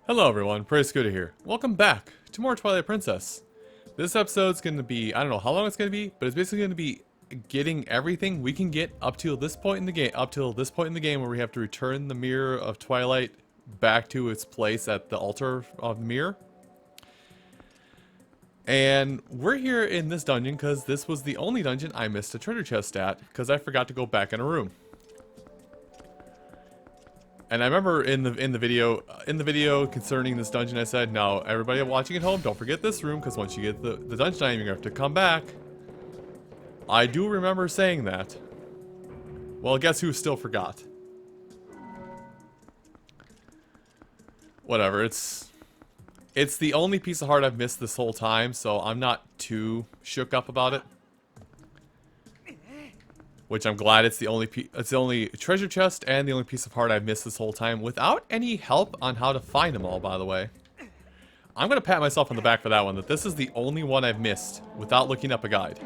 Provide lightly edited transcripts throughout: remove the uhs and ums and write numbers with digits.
Hello everyone, Praise Scooter here. Welcome back to more Twilight Princess. This episode's going to be, I don't know how long it's going to be, but it's basically going to be getting everything we can get up till this point in the game, where we have to return the Mirror of Twilight back to its place at the altar of the mirror. And we're here in this dungeon because this was the only dungeon I missed a treasure chest at because I forgot to go back in a room. And I remember in the video concerning this dungeon, I said, "Now, everybody watching at home, don't forget this room, because once you get the dungeon item, you're gonna have to come back." I do remember saying that. Well, guess who still forgot? Whatever. It's the only piece of heart I've missed this whole time, so I'm not too shook up about it. Which I'm glad it's the only treasure chest and the only piece of heart I've missed this whole time without any help on how to find them all, by the way. I'm gonna pat myself on the back for that one, that this is the only one I've missed without looking up a guide.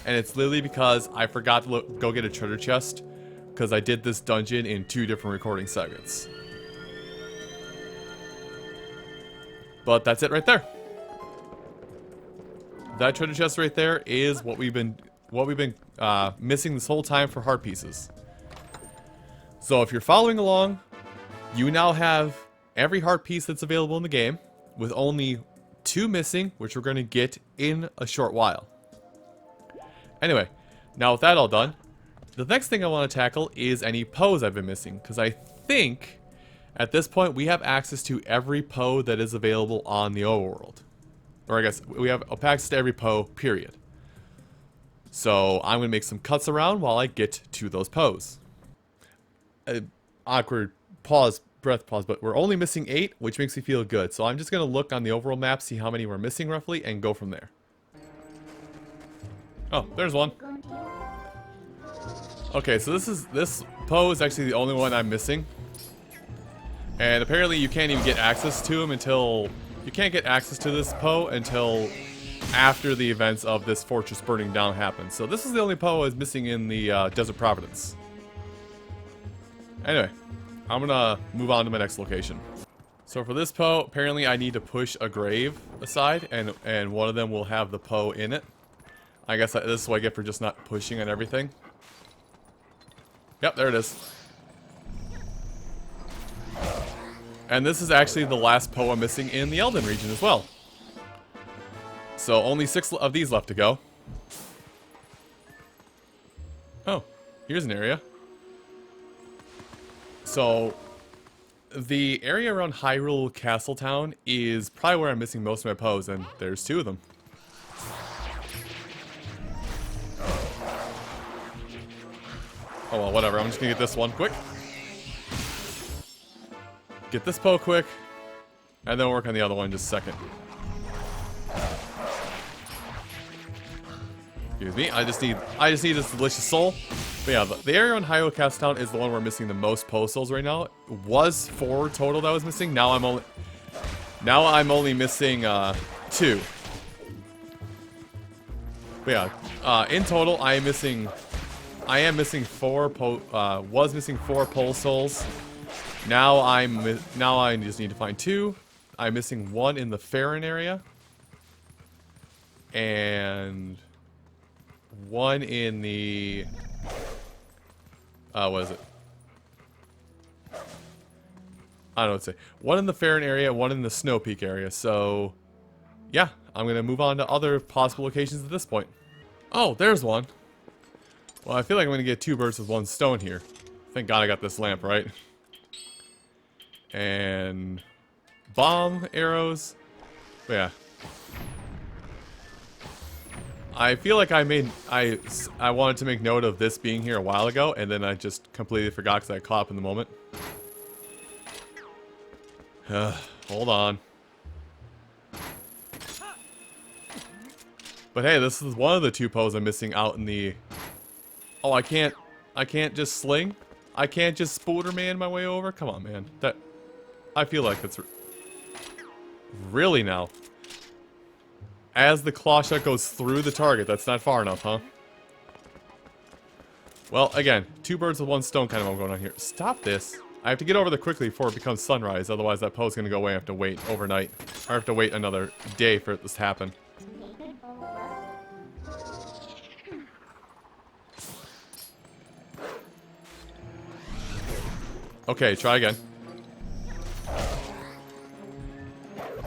And it's literally because I forgot to go get a treasure chest because I did this dungeon in 2 different recording segments. But that's it right there. That treasure chest right there is what we've been missing this whole time for heart pieces. So if you're following along, you now have every heart piece that's available in the game, with only 2 missing, which we're going to get in a short while. Anyway, now with that all done, the next thing I want to tackle is any Poes I've been missing, because I think at this point we have access to every Poe that is available on the overworld. Or I guess we have access to every Poe, period. So I'm going to make some cuts around while I get to those Poes. Awkward pause, breath pause, but we're only missing 8, which makes me feel good. So I'm just going to look on the overall map, see how many we're missing roughly, and go from there. Oh, there's one. Okay, so this Poe is actually the only one I'm missing. And apparently you can't even get access to him until... You can't get access to this Poe until after the events of this fortress burning down happen. So this is the only Poe is missing in the Desert Providence. Anyway, I'm gonna move on to my next location. So for this Poe, apparently I need to push a grave aside, and one of them will have the Poe in it. I guess this is what I get for just not pushing on everything. Yep, there it is. And this is actually the last Poe I'm missing in the Elden region as well. So only 6 of these left to go. Oh, here's an area. So the area around Hyrule Castletown is probably where I'm missing most of my Poes, and there's 2 of them. Oh well, whatever. I'm just gonna get this one quick. Get this Poe quick, and then work on the other one in just a second. Excuse me, I just need this delicious soul. But yeah, the area on Hyrule Castletown is the one where I'm missing the most Poe souls right now. It was 4 total that I was missing. Now I'm only missing 2. But yeah, in total I am missing 4 was missing 4 Poe souls. Now I just need to find 2. I'm missing 1 in the Farron area. And 1 in the... what is it? I don't know what to say. 1 in the Farron area, 1 in the Snow Peak area. So, yeah, I'm going to move on to other possible locations at this point. Oh, there's one. Well, I feel like I'm going to get 2 birds with 1 stone here. Thank God I got this lamp, right? And bomb arrows. But yeah. I feel like I wanted to make note of this being here a while ago, and then I just completely forgot because I caught up in the moment. Hold on. But hey, this is one of the 2 Poes I'm missing out in the... Oh, I can't just sling? I can't just Spider-Man my way over? Come on, man. I feel like it's... Really now? As the claw shot goes through the target, that's not far enough, huh? Well, again, 2 birds with 1 stone kind of going on here. Stop this. I have to get over there quickly before it becomes sunrise, otherwise that Poe's gonna go away. I have to wait overnight. Or I have to wait another day for this to happen. Okay, try again.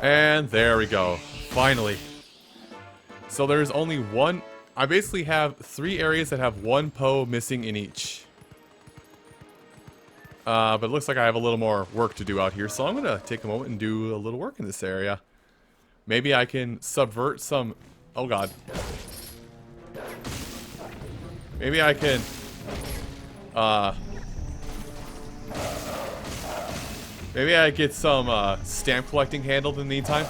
And there we go. Finally. So there's only one... I basically have 3 areas that have 1 Poe missing in each. But it looks like I have a little more work to do out here, so I'm going to take a moment and do a little work in this area. Maybe I can subvert some... Oh god. Maybe I can... Maybe I get some stamp collecting handled in the meantime.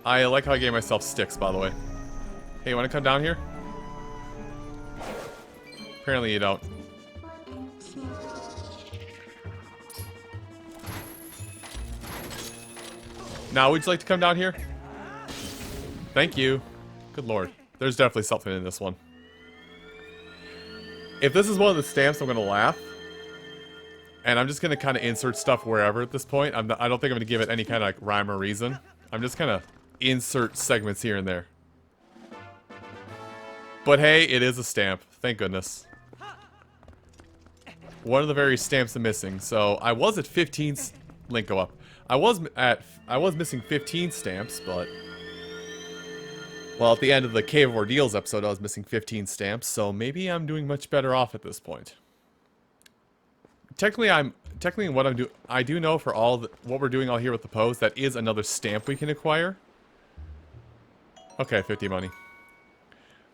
I like how I gave myself sticks, by the way. Hey, you want to come down here? Apparently you don't. Now, would you like to come down here? Thank you. Good lord. There's definitely something in this one. If this is one of the stamps, I'm going to laugh. And I'm just going to kind of insert stuff wherever at this point. I don't think I'm going to give it any kind of like rhyme or reason. I'm just going to insert segments here and there. But hey, it is a stamp. Thank goodness. One of the various stamps I'm missing. So I was at 15... Link, go up. I was missing 15 stamps, but... Well, at the end of the Cave of Ordeals episode, I was missing 15 stamps, so maybe I'm doing much better off at this point. Technically, what I'm doing, I do know for what we're doing all here with the Poes, that is another stamp we can acquire. Okay, 50 money.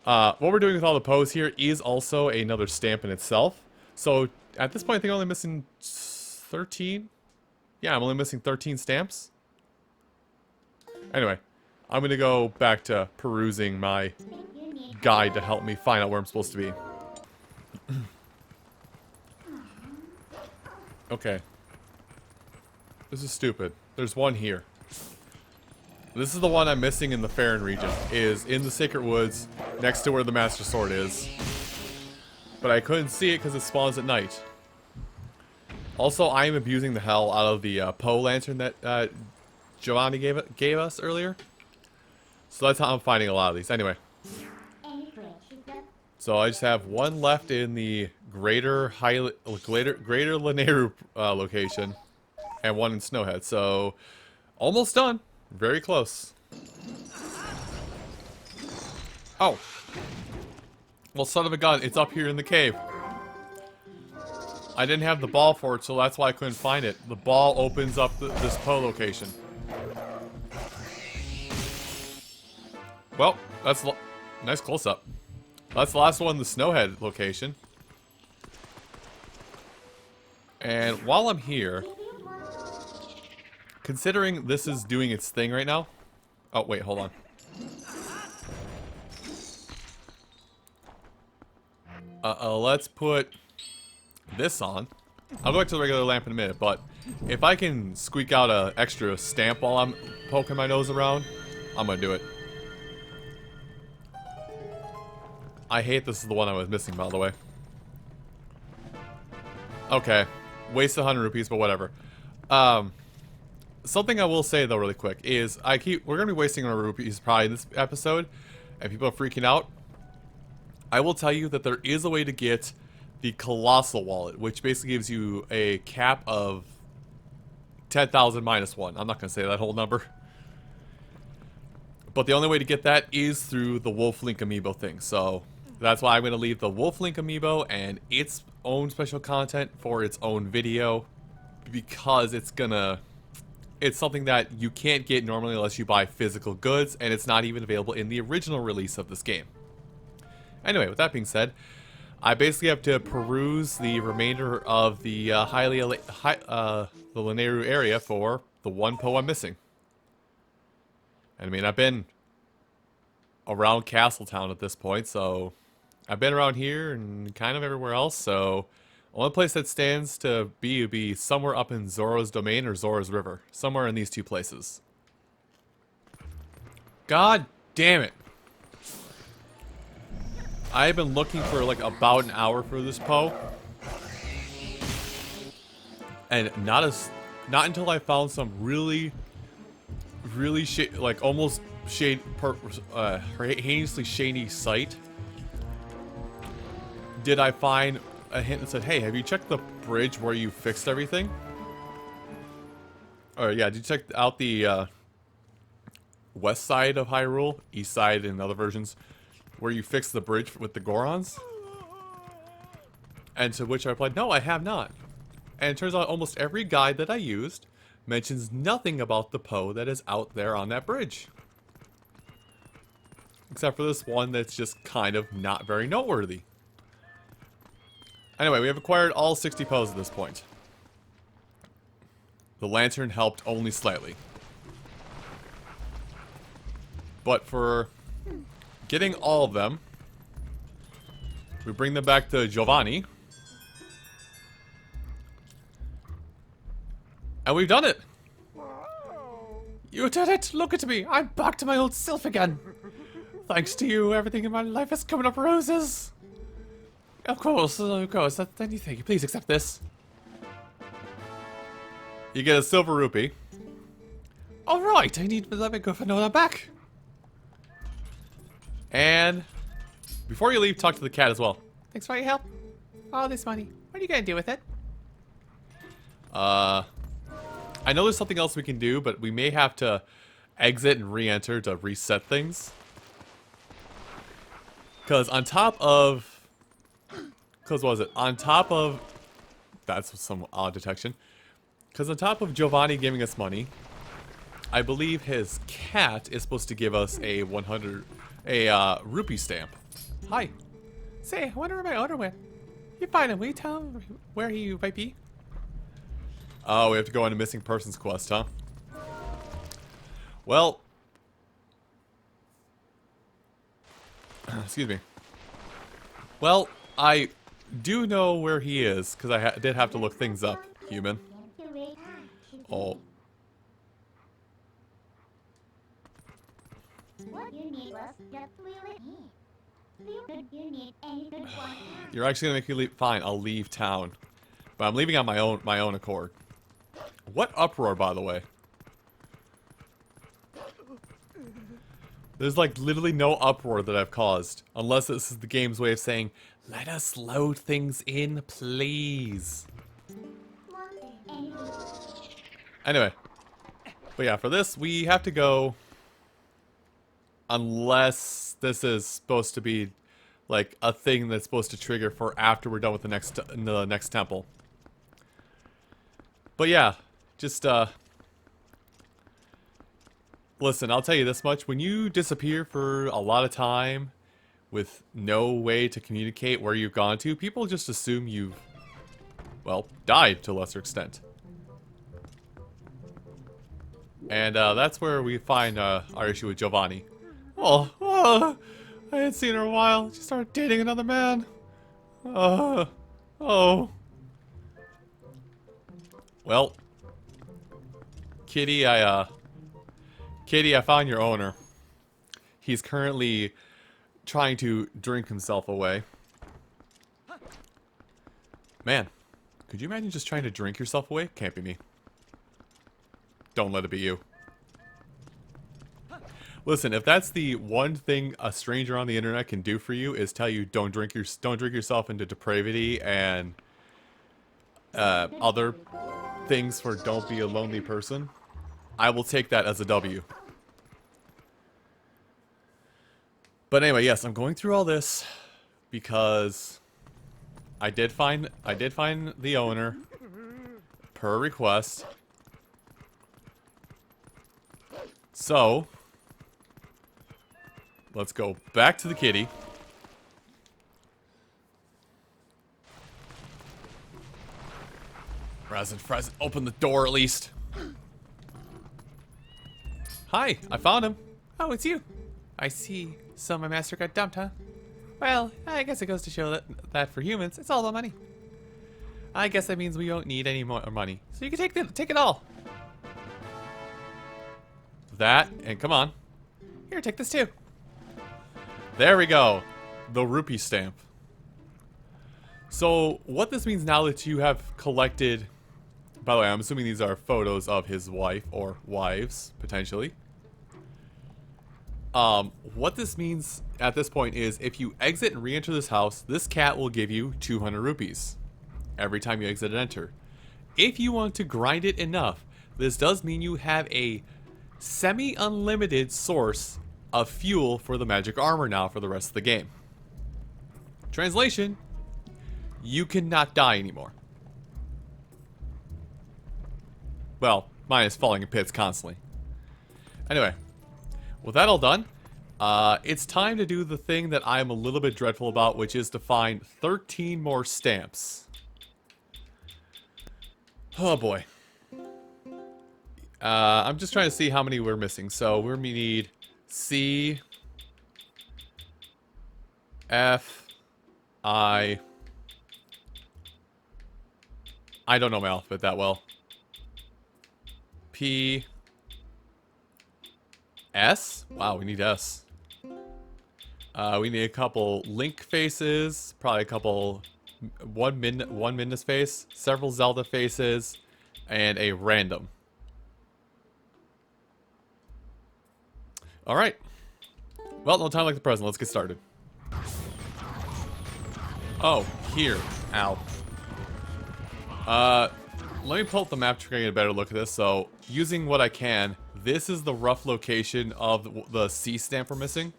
What we're doing with all the Poes here is also another stamp in itself. So, at this point, I think I'm only missing 13? Yeah, I'm only missing 13 stamps. Anyway. I'm going to go back to perusing my guide to help me find out where I'm supposed to be. Okay. This is stupid. There's one here. This is the one I'm missing in the Farron region. Is in the Sacred Woods, next to where the Master Sword is. But I couldn't see it because it spawns at night. Also, I am abusing the hell out of the Poe lantern that Giovanni gave us earlier. So that's how I'm finding a lot of these. Anyway. So I just have one left in the Greater Lanayru location. And one in Snowhead. So, almost done. Very close. Oh. Well, son of a gun, it's up here in the cave. I didn't have the ball for it, so that's why I couldn't find it. The ball opens up this Poe location. Well, that's nice close-up. That's the last one, the Snowhead location. And while I'm here, considering this is doing its thing right now... Oh, wait, hold on. Let's put this on. I'll go back to the regular lamp in a minute, but if I can squeak out an extra stamp while I'm poking my nose around, I'm gonna do it. I hate this is the one I was missing, by the way. Okay. Waste 100 rupees, but whatever. Something I will say, though, really quick, is we're going to be wasting our rupees probably in this episode, and people are freaking out. I will tell you that there is a way to get the Colossal Wallet, which basically gives you a cap of 10,000 minus 1. I'm not going to say that whole number. But the only way to get that is through the Wolf Link amiibo thing, so... That's why I'm going to leave the Wolf Link amiibo and its own special content for its own video. Because it's something that you can't get normally unless you buy physical goods. And it's not even available in the original release of this game. Anyway, with that being said, I basically have to peruse the remainder of the the Lanayru area for the one Poe I'm missing. And I mean, I've been around Castletown at this point, so... I've been around here and kind of everywhere else, so only place that stands to be would be somewhere up in Zora's Domain or Zora's River. Somewhere in these two places. God damn it. I've been looking for like about an hour for this Poe. And not until I found some really like almost heinously shady site did I find a hint that said, "Hey, have you checked the bridge where you fixed everything?" Or yeah, did you check out the west side of Hyrule, east side in other versions, where you fixed the bridge with the Gorons? And to which I replied, "No, I have not." And it turns out almost every guide that I used mentions nothing about the Poe that is out there on that bridge. Except for this one that's just kind of not very noteworthy. Anyway, we have acquired all 60 Poes at this point. The lantern helped only slightly. But for getting all of them, we bring them back to Giovanni. And we've done it! You did it! Look at me! I'm back to my old self again! Thanks to you, everything in my life is coming up roses! Of course. Thank you. Please accept this. You get a silver rupee. Alright, let me go for another back. And before you leave, talk to the cat as well. Thanks for your help. All this money. What are you gonna do with it? I know there's something else we can do, but we may have to exit and re-enter to reset things. Because on top of... Because what was it? On top of... That's some odd detection. Because on top of Giovanni giving us money, I believe his cat is supposed to give us a 100... rupee stamp. Hi. Say, I wonder where my owner went. You find him, will you tell him where he might be? Oh, we have to go on a missing persons quest, huh? Well... Excuse me. Well, I do know where he is, because I did have to look things up, human. Oh. You're actually gonna make me leave? Fine, I'll leave town. But I'm leaving on my own accord. What uproar, by the way? There's like literally no uproar that I've caused. Unless this is the game's way of saying, let us load things in, please. Anyway. But yeah, for this, we have to go... Unless this is supposed to be like a thing that's supposed to trigger for after we're done with the next temple. But yeah, just listen, I'll tell you this much. When you disappear for a lot of time with no way to communicate where you've gone to, people just assume you've, well, died to a lesser extent. And that's where we find our issue with Giovanni. Oh, I hadn't seen her in a while. She started dating another man. Oh. Well, Kitty, I found your owner. He's currently trying to drink himself away. Man, could you imagine just trying to drink yourself away? Can't be me. Don't let it be you. Listen, if that's the one thing a stranger on the internet can do for you is tell you don't drink yourself into depravity and other things for don't be a lonely person, I will take that as a W. But anyway, yes, I'm going through all this because I did find the owner per request. So let's go back to the kitty. Present, open the door at least. Hi, I found him. Oh, it's you. I see. So my master got dumped, huh? Well, I guess it goes to show that for humans, it's all about money. I guess that means we don't need any more money. So you can take it all. That, and come on. Here, take this too. There we go. the rupee stamp. So what this means now that you have collected, by the way, I'm assuming these are photos of his wife or wives, potentially. What this means at this point is if you exit and re-enter this house, this cat will give you 200 rupees every time you exit and enter. If you want to grind it enough, this does mean you have a semi-unlimited source of fuel for the magic armor now for the rest of the game. Translation, you cannot die anymore. Well, minus falling in pits constantly. Anyway, with that all done, it's time to do the thing that I'm a little bit dreadful about, which is to find 13 more stamps. Oh boy. I'm just trying to see how many we're missing. So we need C, F, I don't know my alphabet that well. P, S? Wow, we need S. We need a couple Link faces, probably a couple, one Midna's face, several Zelda faces, and a random. Alright. Well, no time like the present. Let's get started. Oh, here. Ow. Let me pull up the map to get a better look at this. So, using what I can, this is the rough location of the C stamp we're missing.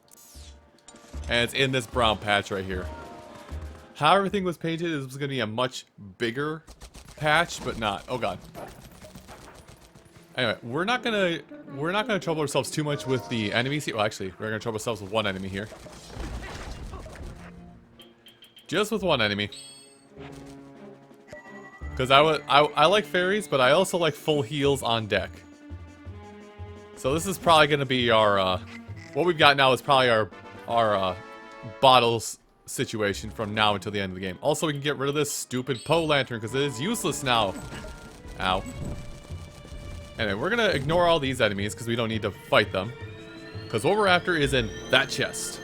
And it's in this brown patch right here. How everything was painted is going to be a much bigger patch, but not. Oh god. Anyway, we're not gonna trouble ourselves too much with the enemies here. Well, actually, we're gonna trouble ourselves with one enemy here. Just with one enemy. Because I like fairies, but I also like full heals on deck. So this is probably gonna be our what we've got now is probably our bottles situation from now until the end of the game. Also, we can get rid of this stupid Poe lantern because it is useless now. Ow. Anyway, we're gonna ignore all these enemies because we don't need to fight them. Because what we're after is in that chest.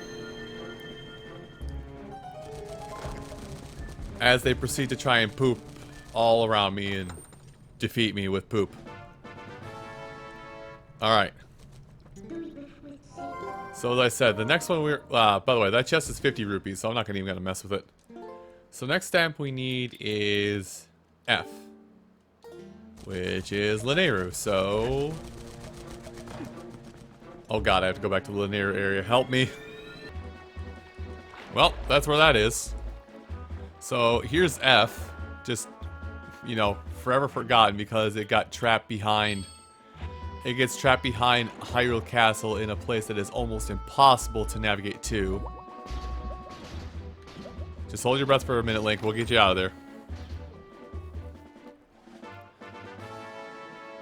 As they proceed to try and poop all around me and defeat me with poop. Alright. So as I said, the next one we're... by the way, that chest is 50 rupees, so I'm not even gonna mess with it. So next stamp we need is F. Which is Lineru, so... Oh god, I have to go back to the Lineru area. Help me. Well, that's where that is. So, here's F. Just, you know, forever forgotten because it got trapped behind... It gets trapped behind Hyrule Castle in a place that is almost impossible to navigate to. Just hold your breath for a minute, Link. We'll get you out of there.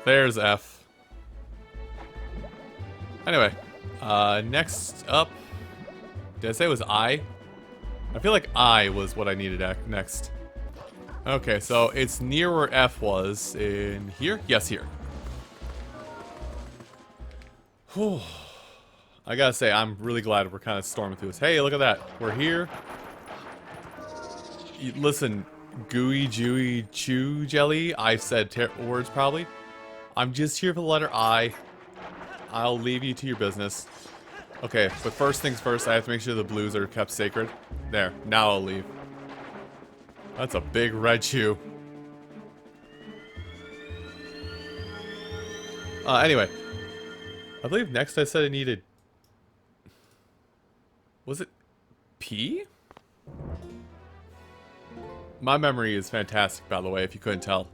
There's F. Anyway, next up, did I say it was I? I feel like I was what I needed next. Okay, so it's near where F was. In here? Yes, here. Whew. I gotta say, I'm really glad we're kind of storming through this. Hey, look at that. We're here. Listen, gooey, jewy, chew jelly. I said words probably. I'm just here for the letter I. I'll leave you to your business. Okay, but first things first, I have to make sure the blues are kept sacred. There, now I'll leave. That's a big red shoe. Anyway. I believe next I said I needed... Was it P? My memory is fantastic, by the way, if you couldn't tell.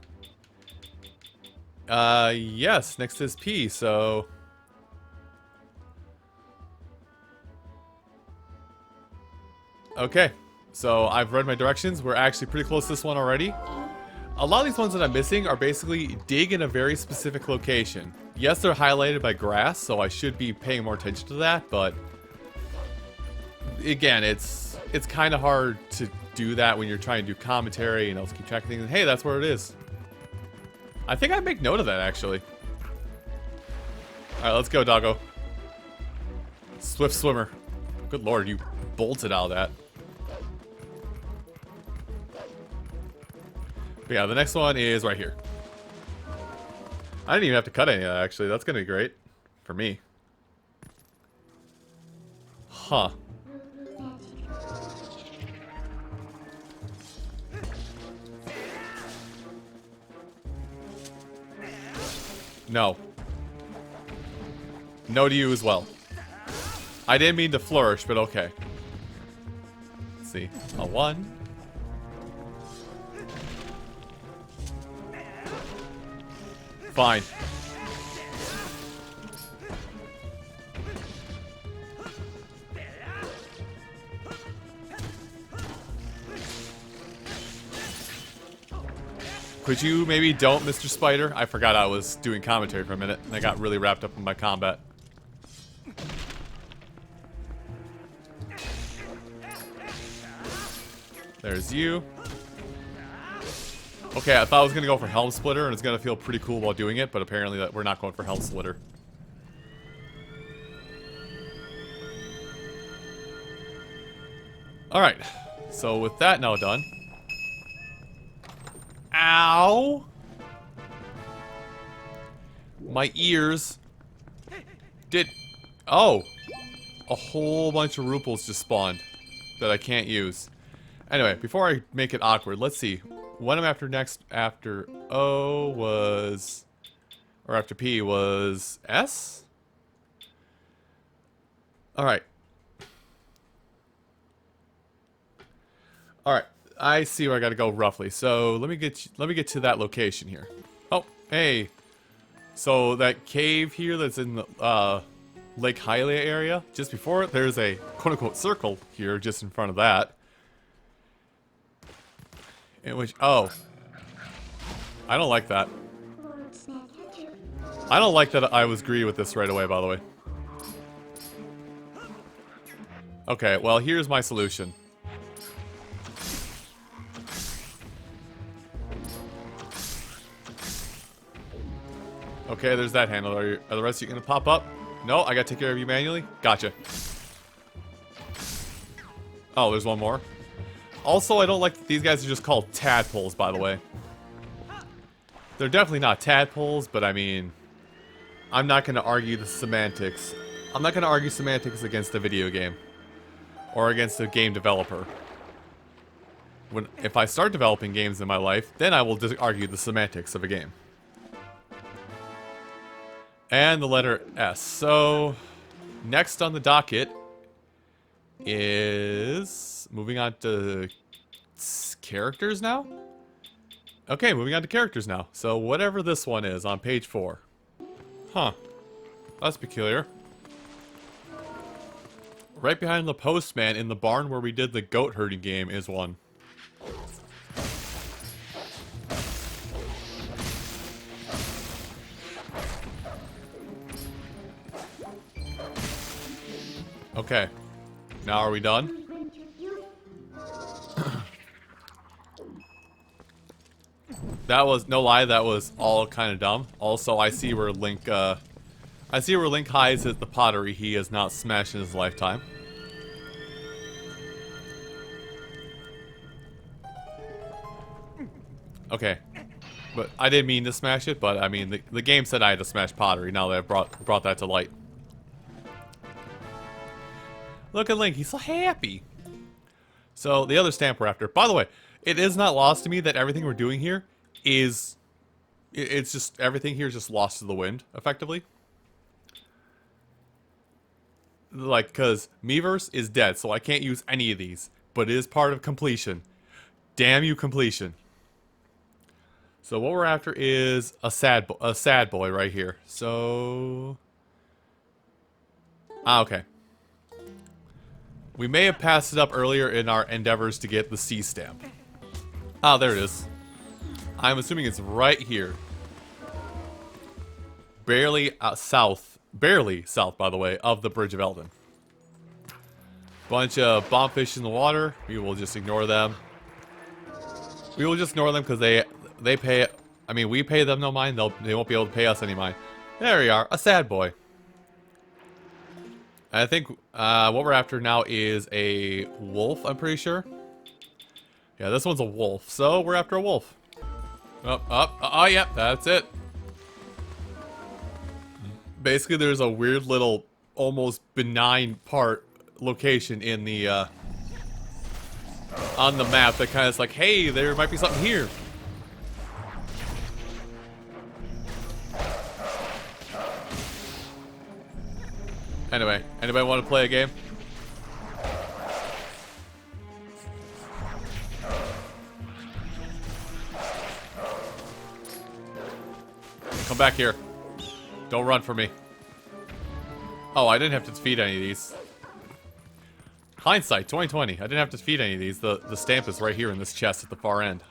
Yes, next is P, so... Okay, so I've read my directions. We're actually pretty close to this one already. A lot of these ones that I'm missing are basically dig in a very specific location. Yes, they're highlighted by grass, so I should be paying more attention to that, but... Again, it's kind of hard to do that when you're trying to do commentary and also keep track of things. Hey, that's where it is. I think I'd make note of that, actually. Alright, let's go, doggo. Swift swimmer. Good lord, you bolted out of that. But yeah, the next one is right here. I didn't even have to cut any of that, actually. That's gonna be great. For me. Huh. No. No to you as well. I didn't mean to flourish, but okay. Let's see. A 1. Fine. Could you maybe don't, Mr. Spider? I forgot I was doing commentary for a minute, and I got really wrapped up in my combat. There's you. Okay, I thought I was going to go for Helm Splitter, and it's going to feel pretty cool while doing it, but apparently that we're not going for Helm Splitter. Alright, so with that now done... Ow! My ears did... Oh! A whole bunch of ruples just spawned that I can't use. Anyway, before I make it awkward, let's see. What I'm after next after O was... Or after P was S? Alright. Alright. I see where I gotta go roughly. So let me get to that location here. Oh, hey. So that cave here that's in the Lake Hylia area, just before it, there's a quote-unquote circle here just in front of that. In which, oh. I don't like that. I don't like that I was greedy with this right away, by the way. Okay, well, here's my solution. Okay, there's that handle. Are the rest of you gonna pop up? No, I gotta take care of you manually? Gotcha. Oh, there's one more. Also, I don't like that these guys are just called tadpoles, by the way. They're definitely not tadpoles, but I mean... I'm not gonna argue the semantics. I'm not gonna argue semantics against a video game. Or against a game developer. If I start developing games in my life, then I will just argue the semantics of a game. And the letter S. So, next on the docket is moving on to characters now? Okay, moving on to characters now. So, whatever this one is on page 4. Huh. That's peculiar. Right behind the postman in the barn where we did the goat herding game is one. Okay. Now are we done? That was, no lie, that was all kind of dumb. Also, I see where Link hides at the pottery he has not smashed in his lifetime. Okay. But I didn't mean to smash it, but I mean, the game said I had to smash pottery now that I've brought that to light. Look at Link, he's so happy. So, the other stamp we're after. By the way, it is not lost to me that everything we're doing here is... It's just, everything here is just lost to the wind, effectively. Like, because Miiverse is dead, so I can't use any of these. But it is part of completion. Damn you, completion. So what we're after is a sad boy right here. So... okay. We may have passed it up earlier in our endeavors to get the C stamp. Ah, there it is. I'm assuming it's right here. Barely south, by the way, of the Bridge of Eldin. Bunch of bombfish in the water. We will just ignore them. We will just ignore them because they pay... I mean, we pay them no mind. They won't be able to pay us any mind. There we are. A sad boy. I think what we're after now is a wolf, I'm pretty sure. Yeah, this one's a wolf. So, we're after a wolf. Up, up. Oh, yeah, that's it. Basically, there's a weird little, almost benign location in the, on the map that kind of is like, hey, there might be something here. Anyway, anybody want to play a game? Come back here. Don't run for me. Oh, I didn't have to defeat any of these. Hindsight, 2020. I didn't have to defeat any of these. The stamp is right here in this chest at the far end.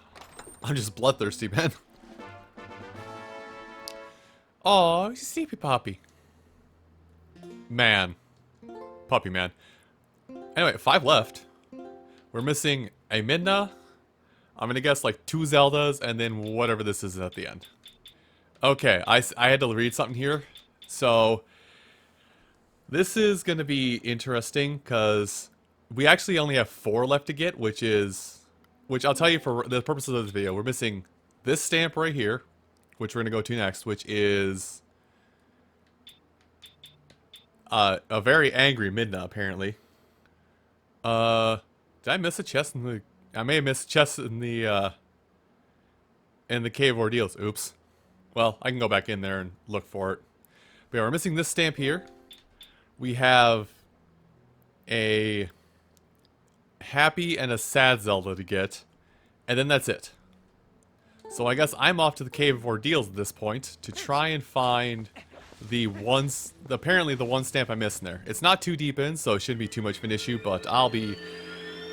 I'm just bloodthirsty, man. Oh, sleepy poppy. Man. Puppy man. Anyway, 5 left. We're missing a Midna. I'm gonna guess like 2 Zeldas and then whatever this is at the end. Okay, I had to read something here. So, this is gonna be interesting because we actually only have 4 left to get, which I'll tell you for the purposes of this video. We're missing this stamp right here, which we're gonna go to next, which is a very angry Midna, apparently. Did I miss a chest in the... I may have missed a chest in the Cave of Ordeals. Oops. Well, I can go back in there and look for it. But yeah, we're missing this stamp here. We have a happy and a sad Zelda to get. And then that's it. So I guess I'm off to the Cave of Ordeals at this point to try and find apparently the one stamp I missed in there. It's not too deep in, so it shouldn't be too much of an issue, but I'll be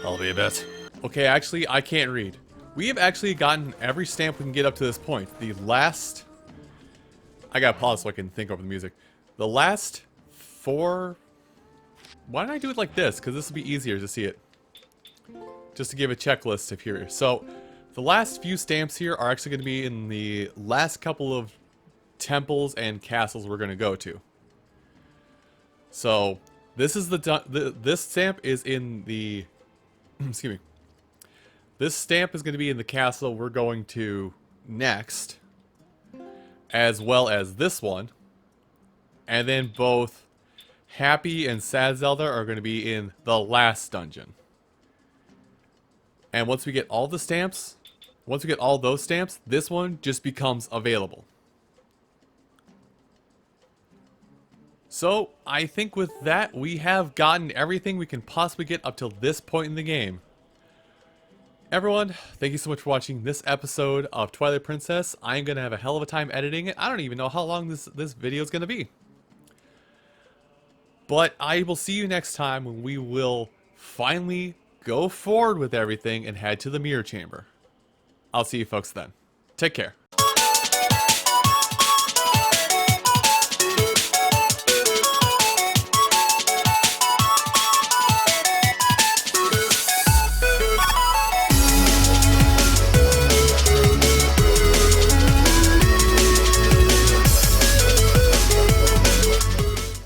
a bit. Okay, actually, I can't read. We have actually gotten every stamp we can get up to this point. The last... I gotta pause so I can think over the music. The last 4... Why don't I do it like this? Because this will be easier to see it. Just to give a checklist of here. So, the last few stamps here are actually going to be in the last couple of temples and castles we're going to go to. So, this is this stamp is in the... excuse me. This stamp is going to be in the castle we're going to next, as well as this one. And then both Happy and Sad Zelda are going to be in the last dungeon. And once we get all the stamps, once we get all those stamps, this one just becomes available. So, I think with that, we have gotten everything we can possibly get up till this point in the game. Everyone, thank you so much for watching this episode of Twilight Princess. I'm going to have a hell of a time editing it. I don't even know how long this video is going to be. But I will see you next time when we will finally go forward with everything and head to the mirror chamber. I'll see you folks then. Take care.